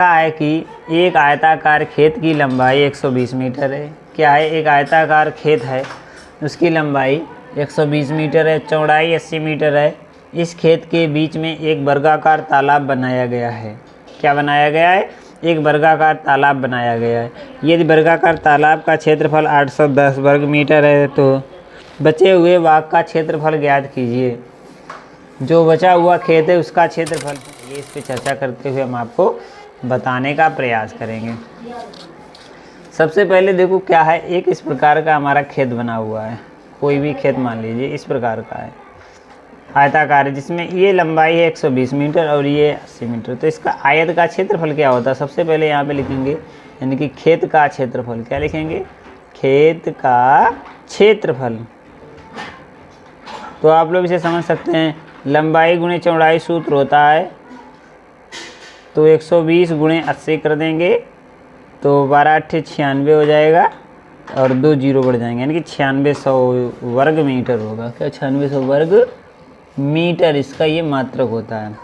क्या है कि एक आयताकार खेत की लंबाई 120 मीटर है। क्या है, एक आयताकार खेत है, उसकी लंबाई 120 मीटर है, चौड़ाई 80 मीटर है। इस खेत के बीच में एक वर्गाकार तालाब बनाया गया है। क्या बनाया गया है? एक वर्गाकार तालाब बनाया गया है। यदि वर्गाकार तालाब का क्षेत्रफल 810 वर्ग मीटर है तो बचे हुए भाग का क्षेत्रफल ज्ञात कीजिए। जो बचा हुआ खेत है उसका क्षेत्रफल, ये इस पर चर्चा करते हुए हम आपको बताने का प्रयास करेंगे। सबसे पहले देखो क्या है, एक इस प्रकार का हमारा खेत बना हुआ है। कोई भी खेत मान लीजिए इस प्रकार का है, आयताकार है, जिसमें ये लंबाई है 120 मीटर और ये 80 मीटर। तो इसका आयत का क्षेत्रफल क्या होता है? सबसे पहले यहाँ पे लिखेंगे, यानी कि खेत का क्षेत्रफल। क्या लिखेंगे? खेत का क्षेत्रफल। तो आप लोग इसे समझ सकते हैं, लंबाई गुणे चौड़ाई सूत्र होता है, तो 120 गुणे 80 कर देंगे तो 12 8 96 हो जाएगा और 2 जीरो बढ़ जाएंगे, यानी कि 9600 वर्ग मीटर होगा। क्या? 9600 वर्ग मीटर इसका ये मात्रक होता है।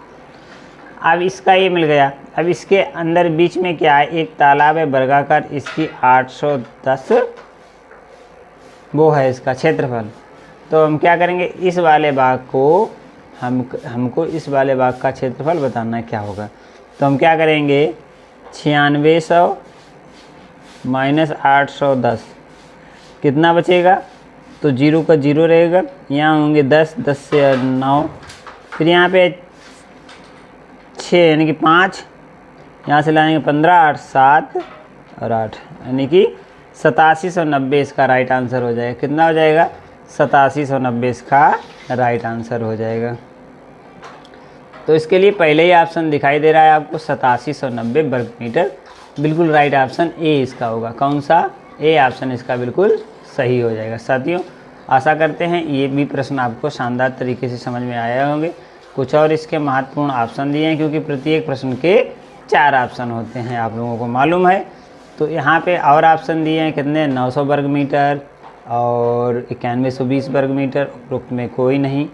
अब इसका ये मिल गया। अब इसके अंदर बीच में क्या है, एक तालाब है वर्गाकार, इसकी 810 वो है इसका क्षेत्रफल। तो हम क्या करेंगे, इस वाले भाग को हमको इस वाले भाग का क्षेत्रफल बताना है क्या होगा। तो हम क्या करेंगे, 9600 माइनस 810 कितना बचेगा? तो जीरो का जीरो रहेगा, यहाँ होंगे 10, 10 से 9, फिर यहाँ पे 6 यानी कि 5, यहाँ से लाएंगे 15, 8 7 और 8, यानी कि 8790 इसका राइट आंसर हो जाएगा। कितना हो जाएगा? 8790 इसका राइट आंसर हो जाएगा। तो इसके लिए पहले ही ऑप्शन दिखाई दे रहा है आपको, 8790 वर्ग मीटर। बिल्कुल राइट ऑप्शन ए इसका होगा। कौन सा? ए ऑप्शन इसका बिल्कुल सही हो जाएगा। साथियों, आशा करते हैं ये भी प्रश्न आपको शानदार तरीके से समझ में आए होंगे। कुछ और इसके महत्वपूर्ण ऑप्शन दिए हैं, क्योंकि प्रत्येक प्रश्न के 4 ऑप्शन होते हैं, आप लोगों को मालूम है। तो यहाँ पे और ऑप्शन दिए हैं कितने, 900 वर्ग मीटर और 9120 वर्ग मीटर, उपरोक्त में कोई नहीं।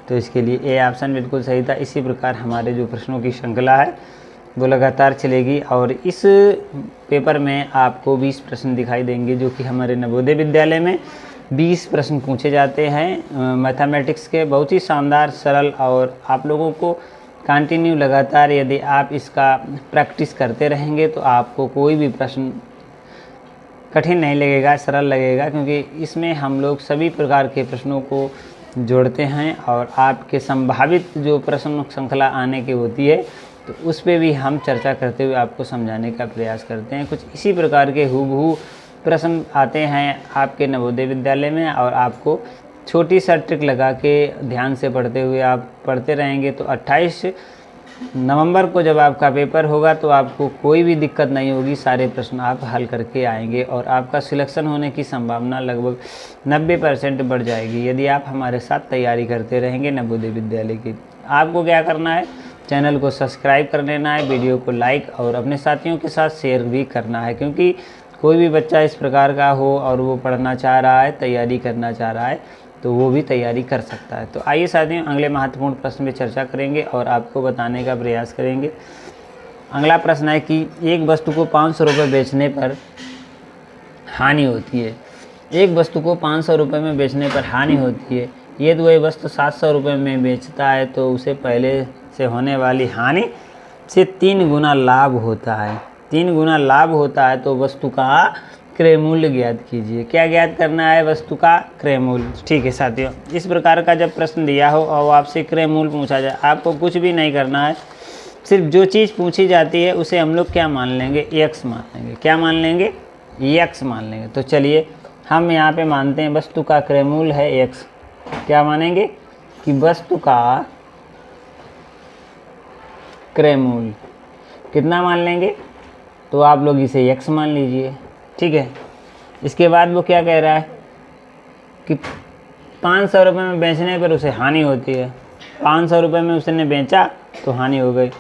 तो इसके लिए ए ऑप्शन बिल्कुल सही था। इसी प्रकार हमारे जो प्रश्नों की श्रृंखला है वो लगातार चलेगी और इस पेपर में आपको 20 प्रश्न दिखाई देंगे, जो कि हमारे नवोदय विद्यालय में 20 प्रश्न पूछे जाते हैं मैथमेटिक्स के, बहुत ही शानदार सरल। और आप लोगों को कंटिन्यू लगातार यदि आप इसका प्रैक्टिस करते रहेंगे तो आपको कोई भी प्रश्न कठिन नहीं लगेगा, सरल लगेगा, क्योंकि इसमें हम लोग सभी प्रकार के प्रश्नों को जोड़ते हैं और आपके संभावित जो प्रश्न श्रृंखला आने की होती है तो उस पर भी हम चर्चा करते हुए आपको समझाने का प्रयास करते हैं। कुछ इसी प्रकार के हूबहू प्रश्न आते हैं आपके नवोदय विद्यालय में और आपको छोटी सा ट्रिक लगा के ध्यान से पढ़ते हुए आप पढ़ते रहेंगे तो 28 नवंबर को जब आपका पेपर होगा तो आपको कोई भी दिक्कत नहीं होगी, सारे प्रश्न आप हल करके आएंगे और आपका सिलेक्शन होने की संभावना लगभग 90% बढ़ जाएगी यदि आप हमारे साथ तैयारी करते रहेंगे नवोदय विद्यालय की। आपको क्या करना है, चैनल को सब्सक्राइब कर लेना है, वीडियो को लाइक और अपने साथियों के साथ शेयर भी करना है, क्योंकि कोई भी बच्चा इस प्रकार का हो और वो पढ़ना चाह रहा है, तैयारी करना चाह रहा है तो वो भी तैयारी कर सकता है। तो आइए साथियों अगले महत्वपूर्ण प्रश्न में चर्चा करेंगे और आपको बताने का प्रयास करेंगे। अगला प्रश्न है कि एक वस्तु को 500 रुपये बेचने पर हानि होती है। एक वस्तु को 500 रुपये में बेचने पर हानि होती है। यदि वही वस्तु 700 रुपये में बेचता है तो उसे पहले से होने वाली हानि से 3 गुना लाभ होता है। 3 गुना लाभ होता है तो वस्तु का क्रय मूल्य ज्ञात कीजिए। क्या ज्ञात करना है? वस्तु का क्रय मूल्य। ठीक है साथियों, इस प्रकार का जब प्रश्न दिया हो और आपसे क्रय मूल्य पूछा जाए, आपको कुछ भी नहीं करना है, सिर्फ जो चीज़ पूछी जाती है उसे हम लोग क्या मान लेंगे, x मान लेंगे। क्या मान लेंगे? x मान लेंगे। तो चलिए हम यहाँ पे मानते हैं वस्तु का क्रय मूल्य है x। क्या मानेंगे कि वस्तु का क्रय मूल्य कितना मान लेंगे, तो आप लोग इसे x मान लीजिए। ठीक है, इसके बाद वो क्या कह रहा है कि 500 रुपये में बेचने पर उसे हानि होती है। 500 रुपये में उसने बेचा तो हानि हो गई,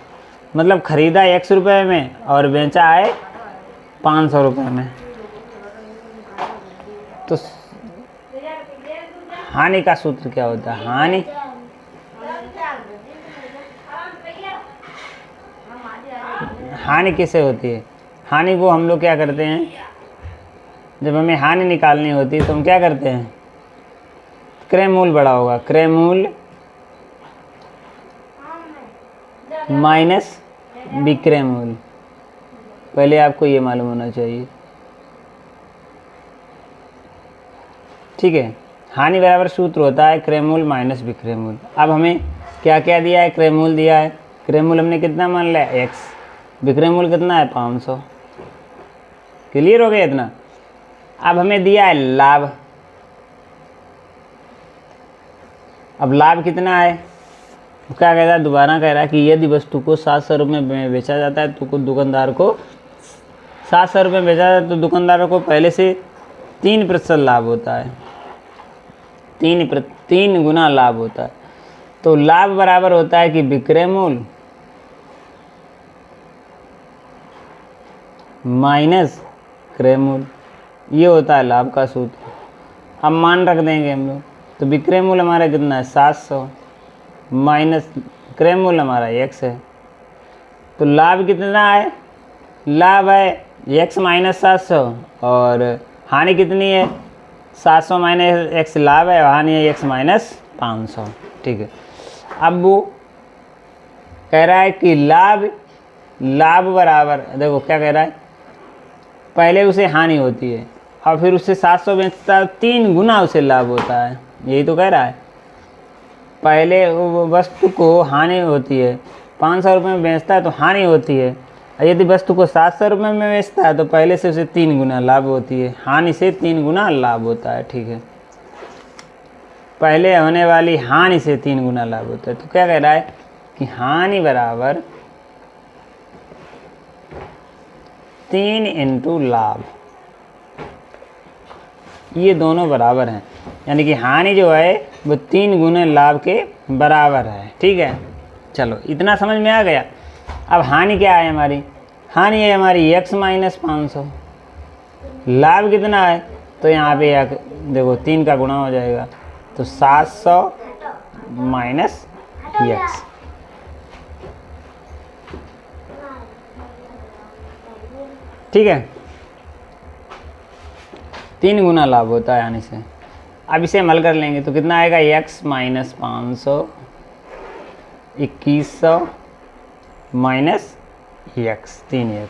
मतलब ख़रीदा 100 रुपये में और बेचा है 500 रुपये में, तो हानि का सूत्र क्या होता है? हानि किससे होती है? हानि को हम लोग क्या करते हैं, जब हमें हानि निकालनी होती है तो हम क्या करते हैं, क्रय मूल्य बड़ा होगा, क्रय मूल्य माइनस विक्रय मूल्य। पहले आपको ये मालूम होना चाहिए, ठीक है। हानि बराबर सूत्र होता है क्रय मूल्य माइनस विक्रय मूल्य। अब हमें क्या क्या दिया है, क्रय मूल्य दिया है, क्रय मूल्य हमने कितना मान लिया x, विक्रय मूल्य कितना है 500। क्लियर हो गया इतना। अब हमें दिया है लाभ, अब लाभ कितना है, क्या कह रहा है, दोबारा कह रहा है कि यदि वस्तु को 700 रुपये में बेचा जाता है तो दुकानदार को 700 रुपये में बेचा जाता है तो दुकानदारों को पहले से 3% लाभ होता है, 3 गुना लाभ होता है। तो लाभ बराबर होता है कि विक्रय मूल्य माइनस क्रय मूल्य, ये होता है लाभ का सूत्र। अब मान रख देंगे हम लोग, तो विक्रय मूल्य हमारा कितना है 700 माइनस क्रय मूल्य हमारा x है, तो लाभ कितना है, लाभ है x माइनस 700 और हानि कितनी है 700 माइनस x लाभ है और हानि है x माइनस 500, ठीक है। अब वो कह रहा है कि लाभ बराबर, देखो क्या कह रहा है, पहले उसे हानि होती है और फिर उससे 700 बेचता है 3 गुना उसे लाभ होता है, यही तो कह रहा है। पहले वस्तु को हानि होती है, 500 रुपये में बेचता है तो हानि होती है, यदि वस्तु को 700 रुपये में बेचता है तो पहले से उसे 3 गुना लाभ होती है, हानि से 3 गुना लाभ होता है, ठीक है। पहले होने वाली हानि से 3 गुना लाभ होता है, तो क्या कह रहा है कि हानि बराबर 3 इंटू लाभ, ये दोनों बराबर हैं, यानी कि हानि जो है वो 3 गुना लाभ के बराबर है, ठीक है। चलो इतना समझ में आ गया। अब हानि क्या है हमारी, हानि है हमारी x माइनस 500, लाभ कितना है, तो यहाँ पे देखो 3 का गुणा हो जाएगा, तो 700 माइनस x, ठीक है। 3 गुना लाभ होता है हानि से। अब इसे हम हल कर लेंगे तो कितना आएगा, x minus 500 2100 minus x 3x,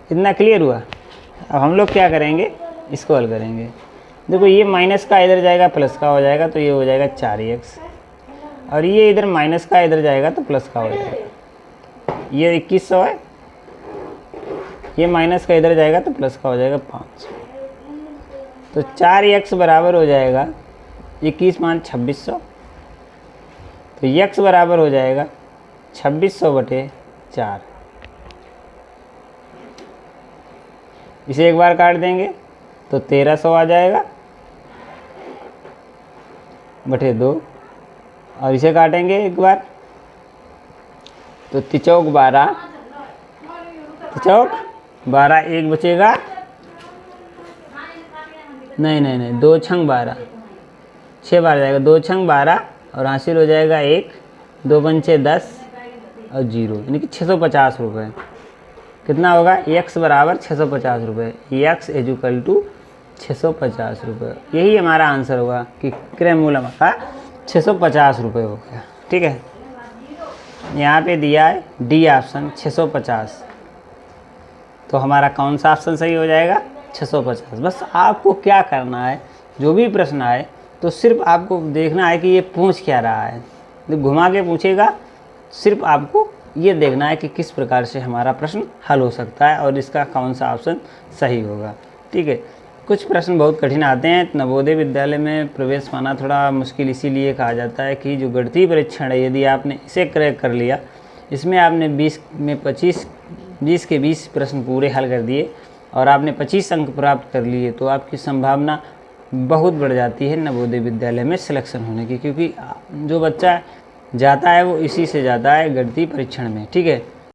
इतना क्लियर हुआ। अब हम लोग क्या करेंगे, इसको हल करेंगे। देखो ये माइनस का इधर जाएगा प्लस का हो जाएगा, तो ये हो जाएगा 4x, और ये इधर माइनस का इधर जाएगा तो प्लस का हो जाएगा। ये 2100 है, ये माइनस का इधर जाएगा तो प्लस का हो जाएगा 500, तो 4x बराबर हो जाएगा 21 मान 2600, तो x बराबर हो जाएगा 2600 बटे 4। इसे एक बार काट देंगे तो 1300 आ जाएगा बटे 2, और इसे काटेंगे एक बार तो 3 12 एक बचेगा, नहीं 2 छंग 12 6 बार जाएगा, 2 छंग 12 और हासिल हो जाएगा 1, 2 पंचे 10 और 0, यानी कि 650 रुपये। कितना होगा, x बराबर 650 रुपये, x इजुकल टू 650 रुपये। यही हमारा आंसर होगा कि क्रय मूल्य हमारा 650 रुपये हो गया, ठीक है। यहाँ पे दिया है डी ऑप्शन 650, तो हमारा कौन सा ऑप्शन सही हो जाएगा, 650। बस आपको क्या करना है, जो भी प्रश्न आए तो सिर्फ आपको देखना है कि ये पूछ क्या रहा है, तो घुमा के पूछेगा, सिर्फ आपको ये देखना है कि किस प्रकार से हमारा प्रश्न हल हो सकता है और इसका कौन सा ऑप्शन सही होगा, ठीक है। कुछ प्रश्न बहुत कठिन आते हैं, नवोदय विद्यालय में प्रवेश पाना थोड़ा मुश्किल इसीलिए कहा जाता है कि जो गणितीय परीक्षण है, यदि आपने इसे क्रैक कर लिया, इसमें आपने 20 के 20 प्रश्न पूरे हल कर दिए और आपने 25 अंक प्राप्त कर लिए, तो आपकी संभावना बहुत बढ़ जाती है नवोदय विद्यालय में सिलेक्शन होने की, क्योंकि जो बच्चा जाता है वो इसी से जाता है गणितीय परीक्षण में, ठीक है।